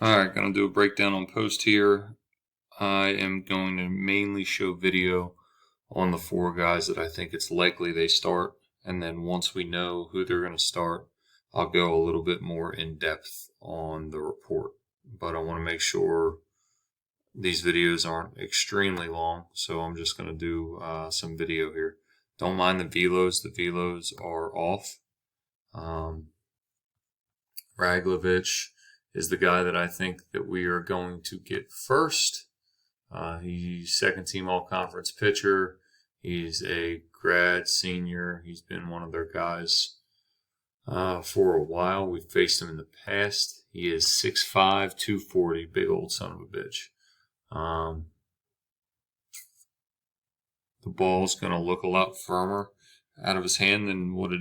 Alright, gonna do a breakdown on post here. I am going to mainly show video on the four guys that I think it's likely they start, and then once we know who they're going to start, I'll go a little bit more in depth on the report. But I want to make sure these videos aren't extremely long, so I'm just going to do some video here. Don't mind the velos. The velos are off. Raglovich is the guy that I think that we are going to get first. He's second team all conference pitcher. He's a grad senior. He's been one of their guys for a while. We've faced him in the past. He is 6'5", 240, big old son of a bitch. The ball's going to look a lot firmer out of his hand than what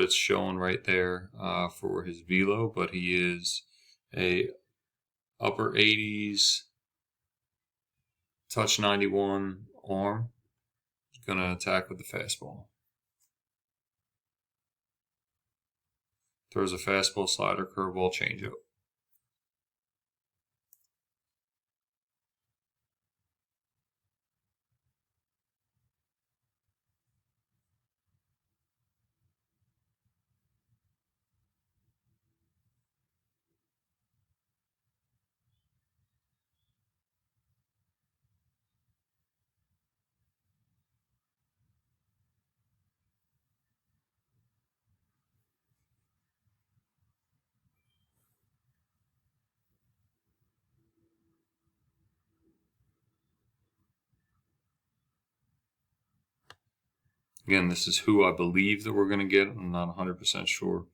it's showing right there for his velo, but he is a upper 80s, touch 91 arm. Going to attack with the fastball. Throws a fastball, slider, curveball, changeup. Again, this is who I believe that we're going to get. I'm not 100% sure.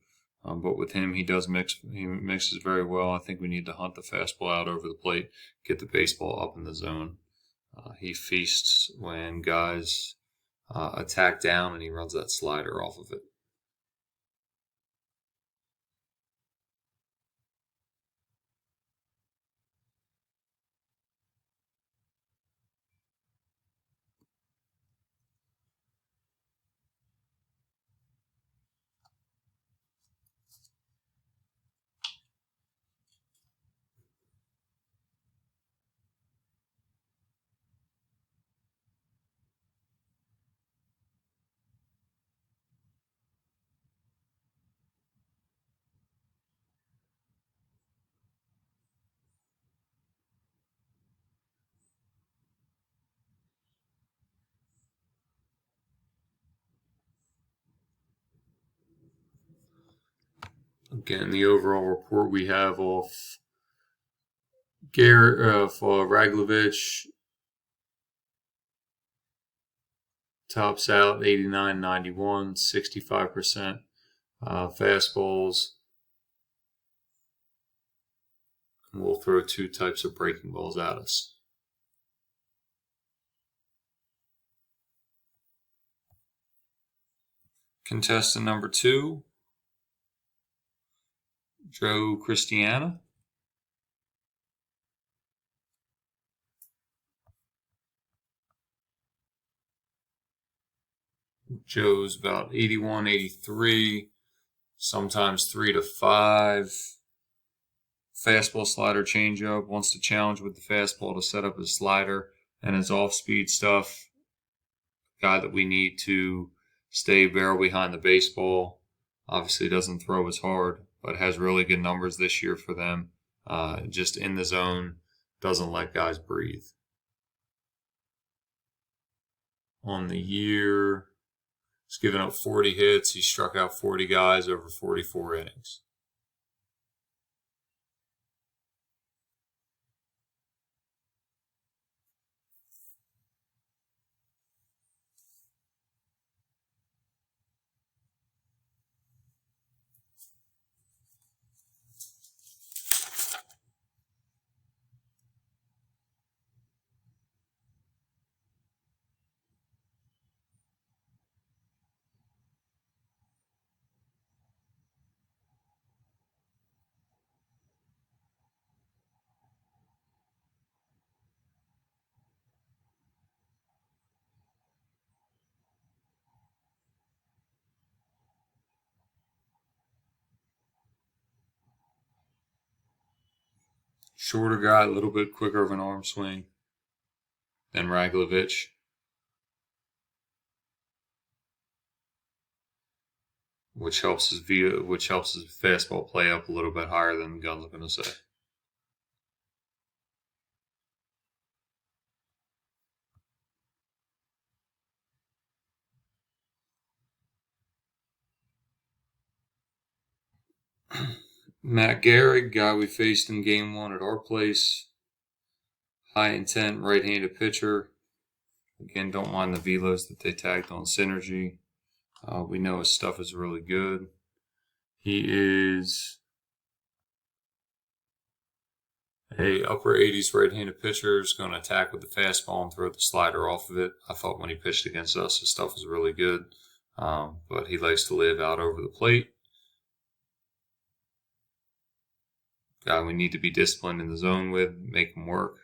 But with him, he mixes very well. I think we need to hunt the fastball out over the plate, get the baseball up in the zone. He feasts when guys attack down, and he runs that slider off of it. Again, the overall report we have off Raglovich tops out 89-91, 65% fastballs. And we'll throw two types of breaking balls at us. Contestant number 2, Joe Christiana. Joe's about 81, 83, sometimes 3 to 5. Fastball, slider, changeup. Wants to challenge with the fastball to set up his slider and his off-speed stuff. Guy that we need to stay barrel behind the baseball. Obviously doesn't throw as hard, but has really good numbers this year for them. Just in the zone, doesn't let guys breathe. On the year, he's given up 40 hits. He struck out 40 guys over 44 innings. Shorter guy, a little bit quicker of an arm swing than Raglovich. Which helps his fastball play up a little bit higher than the gun's going to say. Matt Garrett, guy we faced in game 1 at our place. High intent, right-handed pitcher. Again, don't mind the velos that they tagged on Synergy. We know his stuff is really good. He is a upper 80s right-handed pitcher. Is going to attack with the fastball and throw the slider off of it. I thought when he pitched against us, his stuff was really good. But he likes to live out over the plate. Guy we need to be disciplined in the zone with, make him work.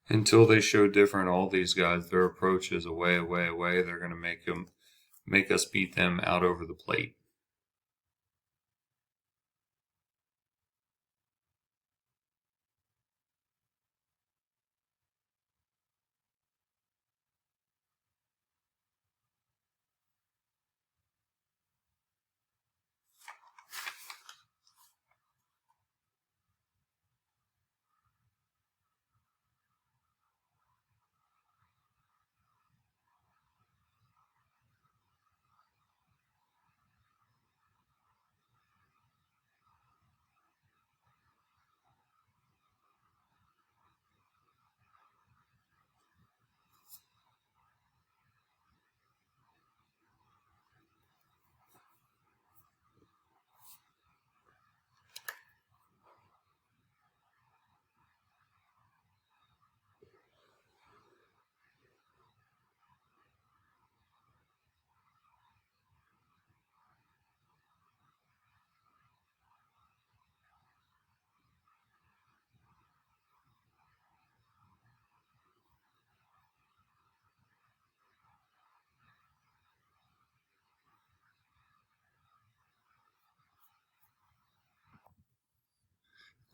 Until they show different, all these guys, their approach is away. They're going to make us beat them out over the plate.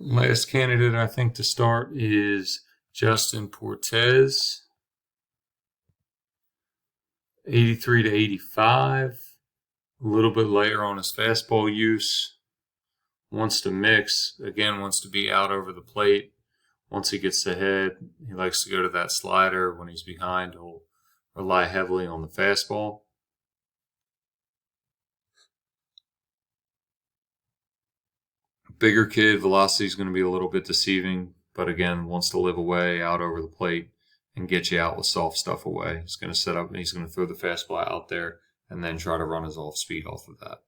Last candidate I think to start is Justin Portez, 83 to 85. A little bit lighter on his fastball use. Wants to mix. Again, wants to be out over the plate. Once he gets ahead, he likes to go to that slider. When he's behind, he'll rely heavily on the fastball. Bigger kid, velocity is going to be a little bit deceiving, but again, wants to live away, out over the plate, and get you out with soft stuff away. He's going to set up and he's going to throw the fastball out there and then try to run his off speed off of that.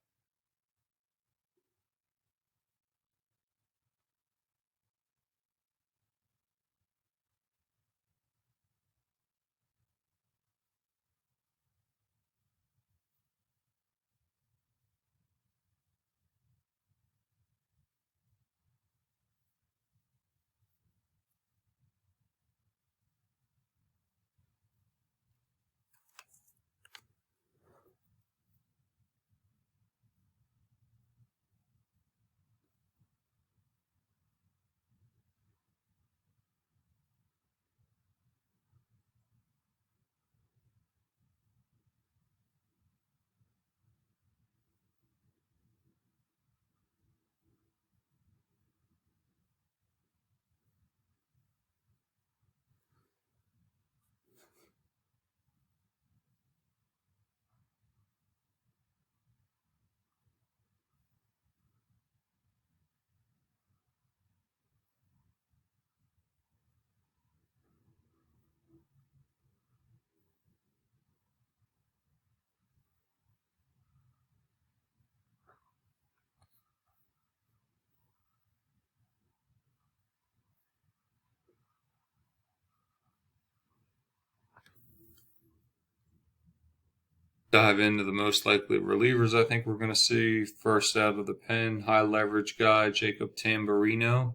dive into the most likely relievers I think we're going to see. First out of the pen, high leverage guy, Jacob Tamburino.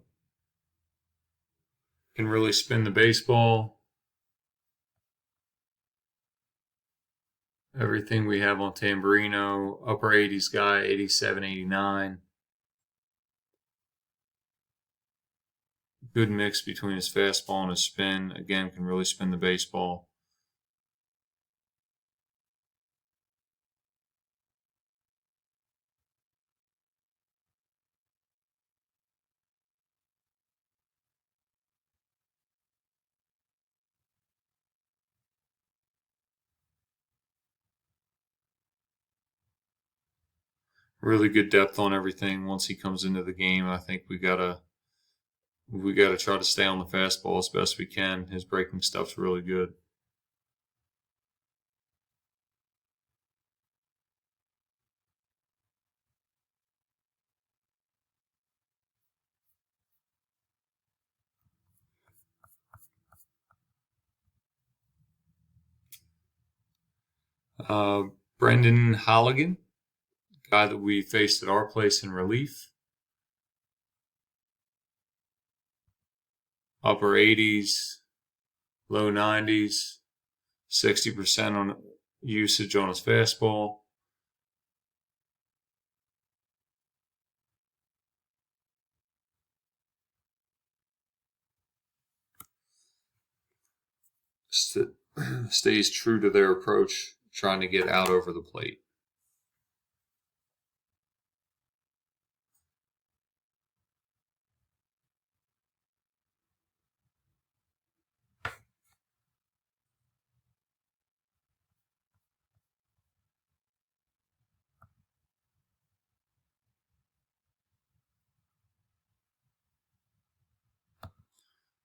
Can really spin the baseball. Everything we have on Tamburino, upper 80s guy, 87, 89. Good mix between his fastball and his spin. Again, can really spin the baseball. Really good depth on everything. Once he comes into the game, I think we gotta try to stay on the fastball as best we can. His breaking stuff's really good. Brendan Halligan, guy that we faced at our place in relief. Upper 80s, low 90s, 60% on usage on his fastball. Stays true to their approach, trying to get out over the plate.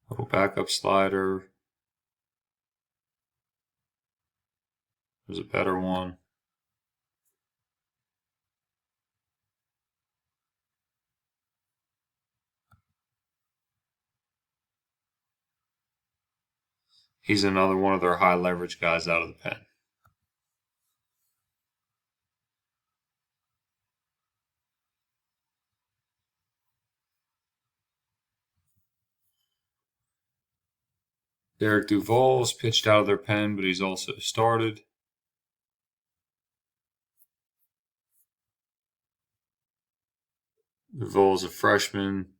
Little backup slider. There's a better one. He's another one of their high leverage guys out of the pen. Derek Duval's pitched out of their pen, but he's also started. Duval's a freshman,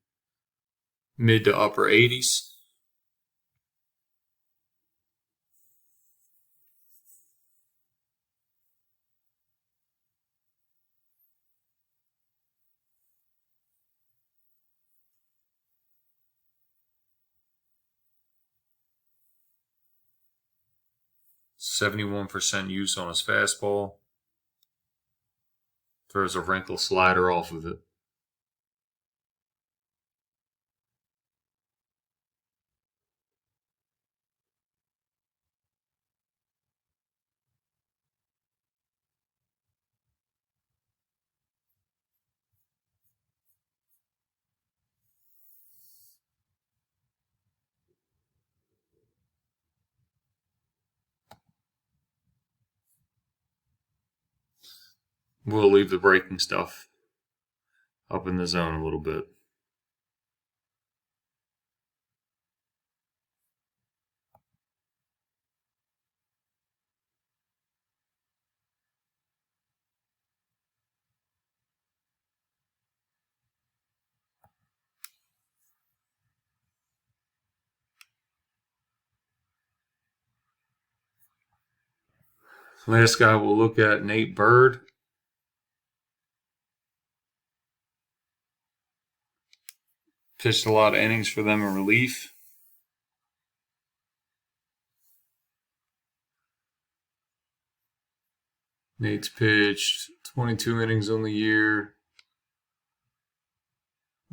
mid to upper 80s. %71 use on his fastball. Throws a wrinkle slider off of it. We'll leave the breaking stuff up in the zone a little bit. Last guy we'll look at, Nate Bird. Pitched a lot of innings for them in relief. Nate's pitched 22 innings on the year,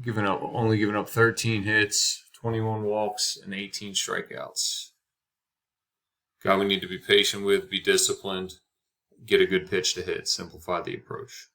only giving up 13 hits, 21 walks, and 18 strikeouts. Guy we need to be patient with, be disciplined, get a good pitch to hit, simplify the approach.